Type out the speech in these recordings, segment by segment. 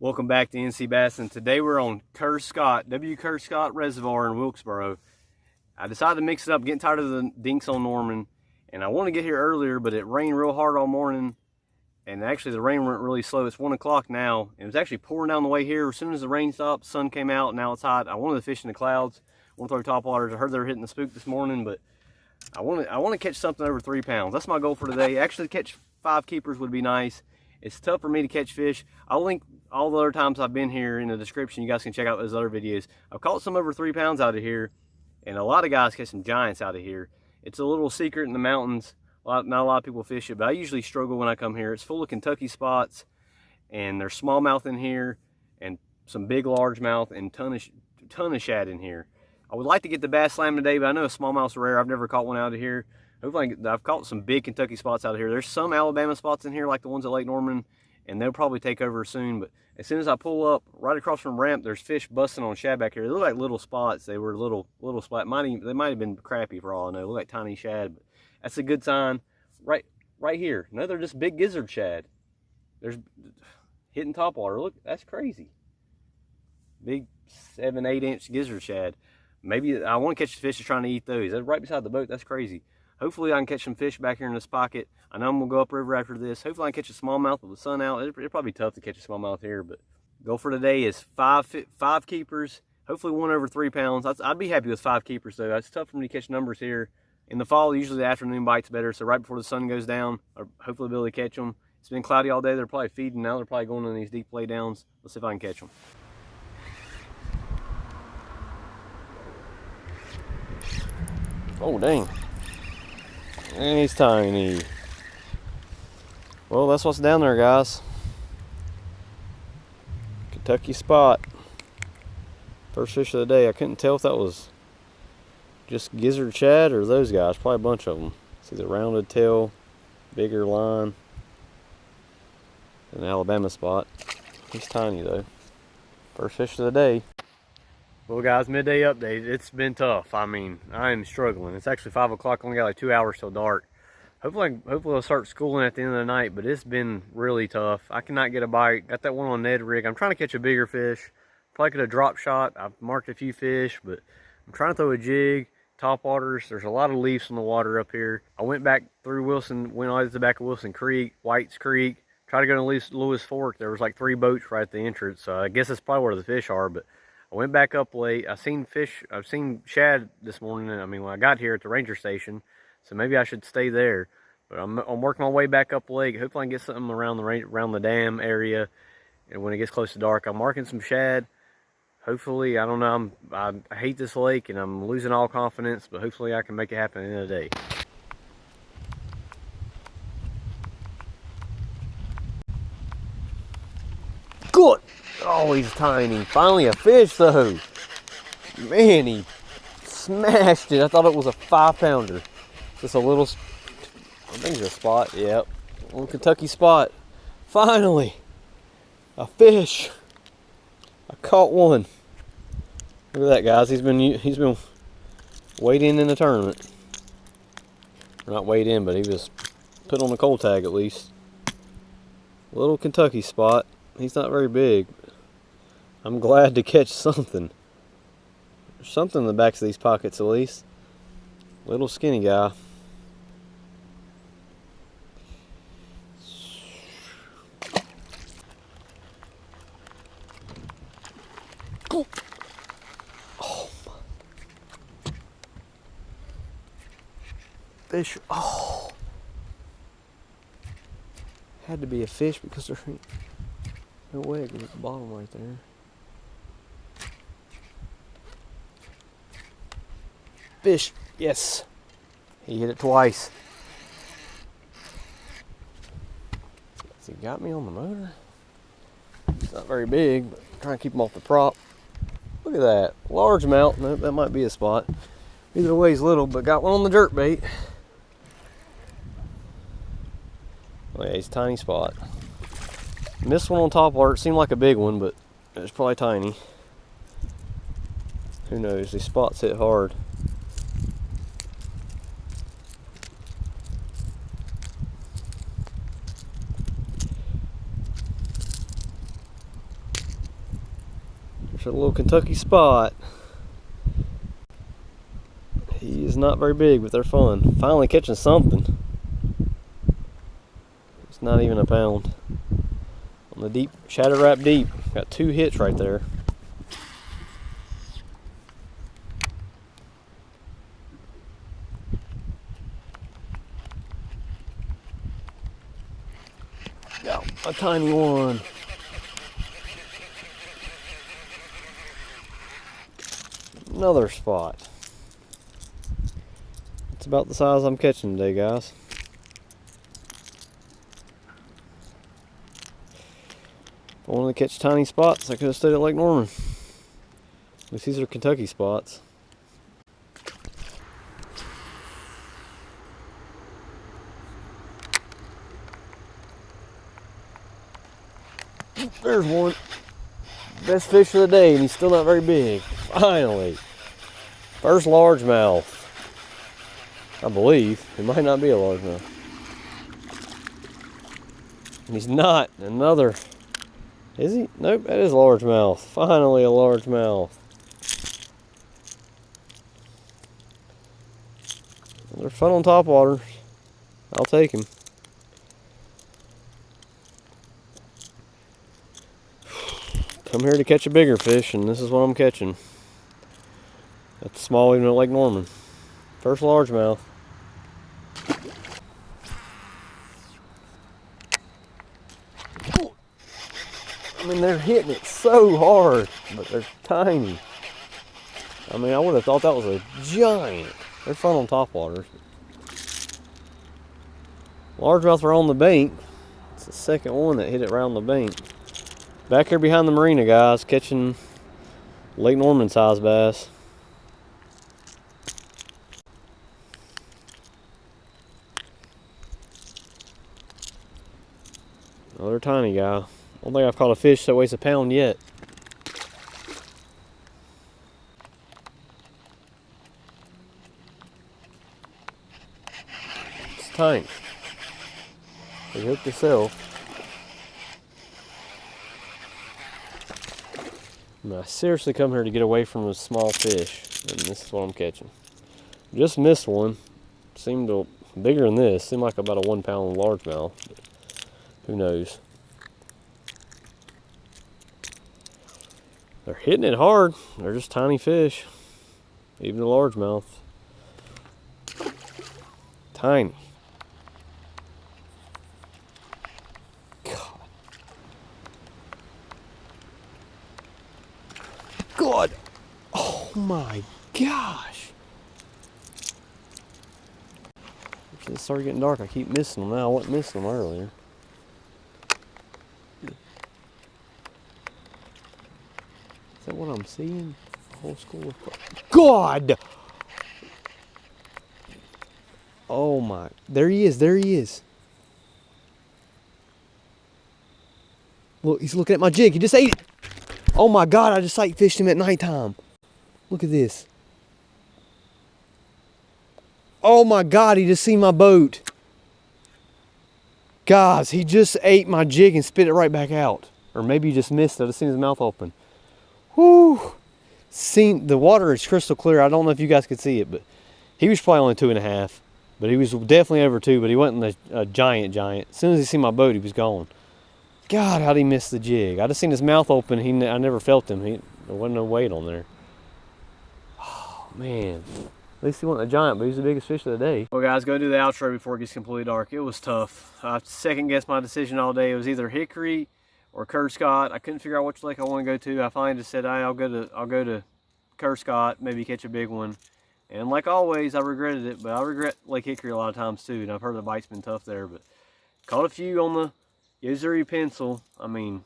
Welcome back to NC Bass, and today we're on Kerr Scott, Kerr Scott Reservoir in Wilkesboro. I decided to mix it up, getting tired of the dinks on Norman, and I want to get here earlier, but it rained real hard all morning, and actually the rain went really slow. It's 1 o'clock now, and it was actually pouring down the way here. As soon as the rain stopped, the sun came out, and now it's hot. I wanted to fish in the clouds. I want to throw top waters. I heard they were hitting the spook this morning, but I want to catch something over 3 pounds. That's my goal for today. Actually, to catch 5 keepers would be nice. It's tough for me to catch fish. I'll link all the other times I've been here in the description. You guys can check out those other videos. I've caught some over 3 pounds out of here, and a lot of guys catch some giants out of here. It's a little secret in the mountains. Not a lot of people fish it, but I usually struggle when I come here. It's full of Kentucky spots, and there's smallmouth in here, and some big largemouth, and ton of shad in here. I would like to get the bass slam today, but I know smallmouth's rare. I've never caught one out of here. Hopefully I've caught some big Kentucky spots out of here. There's some Alabama spots in here, like the ones at Lake Norman, and they'll probably take over soon. But as soon as I pull up right across from ramp, there's fish busting on shad back here. They look like little spots. They were little spots. They might have been crappie for all I know. They look like tiny shad, but that's a good sign. Right here. No, they're just big gizzard shad. There's hitting topwater. Look, that's crazy. Big 7-8 inch gizzard shad. Maybe I want to catch the fish that's trying to eat those. That's right beside the boat. That's crazy. Hopefully I can catch some fish back here in this pocket. I know I'm going to go upriver after this. Hopefully I can catch a smallmouth with the sun out. It'll probably be tough to catch a smallmouth here, but goal for today is five keepers. Hopefully one over 3 pounds. I'd be happy with 5 keepers though. It's tough for me to catch numbers here. In the fall, usually the afternoon bite's better, so right before the sun goes down, I'll hopefully be able to catch them. It's been cloudy all day. They're probably feeding now. They're probably going in these deep lay downs. Let's see if I can catch them. Oh, dang. And he's tiny. Well, that's what's down there, guys. Kentucky spot. First fish of the day. I couldn't tell if that was just gizzard shad or those guys. Probably a bunch of them. See the rounded tail, bigger line. An Alabama spot. He's tiny though. First fish of the day. Well guys, midday update. It's been tough. I mean, I am struggling. It's actually 5 o'clock. Only got like 2 hours till dark. Hopefully I'll start schooling at the end of the night, but it's been really tough. I cannot get a bite. Got that one on Ned rig. I'm trying to catch a bigger fish. Probably could have drop shot. I've marked a few fish, but I'm trying to throw a jig, top waters. There's a lot of leaves in the water up here. I went back through Wilson, went all the way to the back of Wilson Creek, White's Creek. Tried to go to Lewis Fork. There was like 3 boats right at the entrance, so I guess that's probably where the fish are, but I went back up late. I've seen shad this morning. I mean, when I got here at the ranger station, so maybe I should stay there. But I'm working my way back up lake. Hopefully I can get something around the dam area. And when it gets close to dark, I'm marking some shad. Hopefully, I don't know. I hate this lake and I'm losing all confidence, but hopefully I can make it happen at the end of the day. Good. Oh, he's tiny. Finally a fish though. Man, he smashed it. I thought it was a 5-pounder. Just a little, I think it's a spot. Yep. A little Kentucky spot. Finally. A fish. I caught one. Look at that, guys. He's been weighed in the tournament. Not weighed in, but he was put on the cold tag at least. Little Kentucky spot. He's not very big. I'm glad to catch something. There's something in the backs of these pockets at least. Little skinny guy. Oh, fish. Oh, had to be a fish because there ain't no way it was at the bottom right there. Fish, yes. He hit it twice. Has he got me on the motor? It's not very big, but I'm trying to keep him off the prop. Look at that. Largemouth. Nope, that might be a spot. Either way, he's little, but got one on the jerk bait. Oh yeah, he's a tiny spot. Missed one on top water. It seemed like a big one, but it was probably tiny. Who knows? These spots hit hard. There's a little Kentucky spot. He is not very big, but they're fun. Finally catching something. It's not even a pound. On the deep, shadow wrap deep. Got 2 hits right there. Got a tiny one. Another spot. It's about the size I'm catching today, guys. If I wanted to catch tiny spots, I could have stayed at Lake Norman. At least these are Kentucky spots. There's one. Best fish of the day, and he's still not very big. Finally. First largemouth. I believe. It might not be a largemouth. And he's not. Another. Is he? Nope, that is largemouth. Finally a largemouth. They're fun on topwaters. I'll take him. Come here to catch a bigger fish, and this is what I'm catching. That's small even at Lake Norman. First largemouth. I mean, they're hitting it so hard, but they're tiny. I mean, I would have thought that was a giant. They're fun on topwaters. Largemouth are on the bank. It's the second one that hit it around the bank. Back here behind the marina, guys, catching Lake Norman size bass. Another tiny guy. I don't think I've caught a fish that weighs a pound yet. It's tiny. He hooked himself. I seriously come here to get away from those small fish, and this is what I'm catching. Just missed one. Seemed bigger than this. Seemed like about a 1 pound largemouth. But who knows? They're hitting it hard. They're just tiny fish. Even the largemouth. Tiny. God. Oh my gosh. It started getting dark. I keep missing them now. I wasn't missing them earlier. Is that what I'm seeing? A whole school of... God! Oh my. There he is. There he is. Look, he's looking at my jig. He just ate it. Oh my God, I just sight fished him at nighttime. Look at this. Oh my God, he just seen my boat. Guys, he just ate my jig and spit it right back out. Or maybe he just missed it. I just seen his mouth open. Whew. The water is crystal clear. I don't know if you guys could see it, but he was probably only 2.5. But he was definitely over 2, but he wasn't a giant. As soon as he seen my boat, he was gone. God, how'd he miss the jig? I just seen his mouth open. I never felt him. There wasn't no weight on there. Oh, man. At least he wasn't a giant, but he's the biggest fish of the day. Well, guys, go do the outro before it gets completely dark. It was tough. I second-guessed my decision all day. It was either Hickory or Kerr Scott. I couldn't figure out which lake I want to go to. I finally just said, hey, I'll go to Kerr Scott, maybe catch a big one. And like always, I regretted it, but I regret Lake Hickory a lot of times too. And I've heard the bite's been tough there, but caught a few on the Missouri pencil. I mean,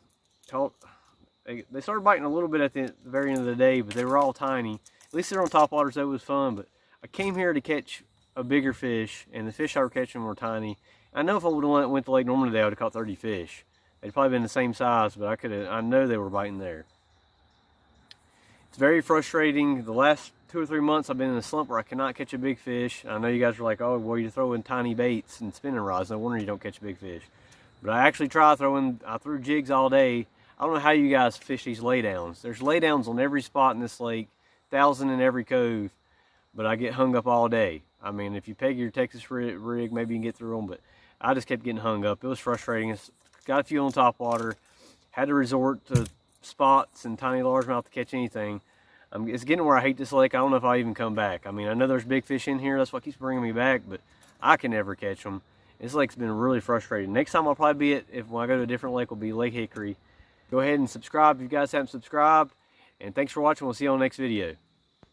they started biting a little bit at the very end of the day, but they were all tiny. At least they're on top waters, so it was fun. But I came here to catch a bigger fish, and the fish I were catching were tiny. I know if I would have went to Lake Norman today, I would have caught 30 fish. They'd probably been the same size, but I know they were biting there. It's very frustrating. The last 2 or 3 months I've been in a slump where I cannot catch a big fish. I know you guys are like, oh, well, you're throwing tiny baits and spinning rods. No wonder you don't catch a big fish. But I actually tried throwing, I threw jigs all day. I don't know how you guys fish these laydowns. There's laydowns on every spot in this lake, 1,000 in every cove, but I get hung up all day. I mean, if you peg your Texas rig, maybe you can get through them, but I just kept getting hung up. It was frustrating. It's got a few on top water. Had to resort to spots and tiny largemouth to catch anything. It's getting where I hate this lake. I don't know if I'll even come back. I mean, I know there's big fish in here. That's what keeps bringing me back, but I can never catch them. This lake's been really frustrating. Next time I'll probably be when I go to a different lake will be Lake Hickory. Go ahead and subscribe if you guys haven't subscribed. And thanks for watching. We'll see you on the next video.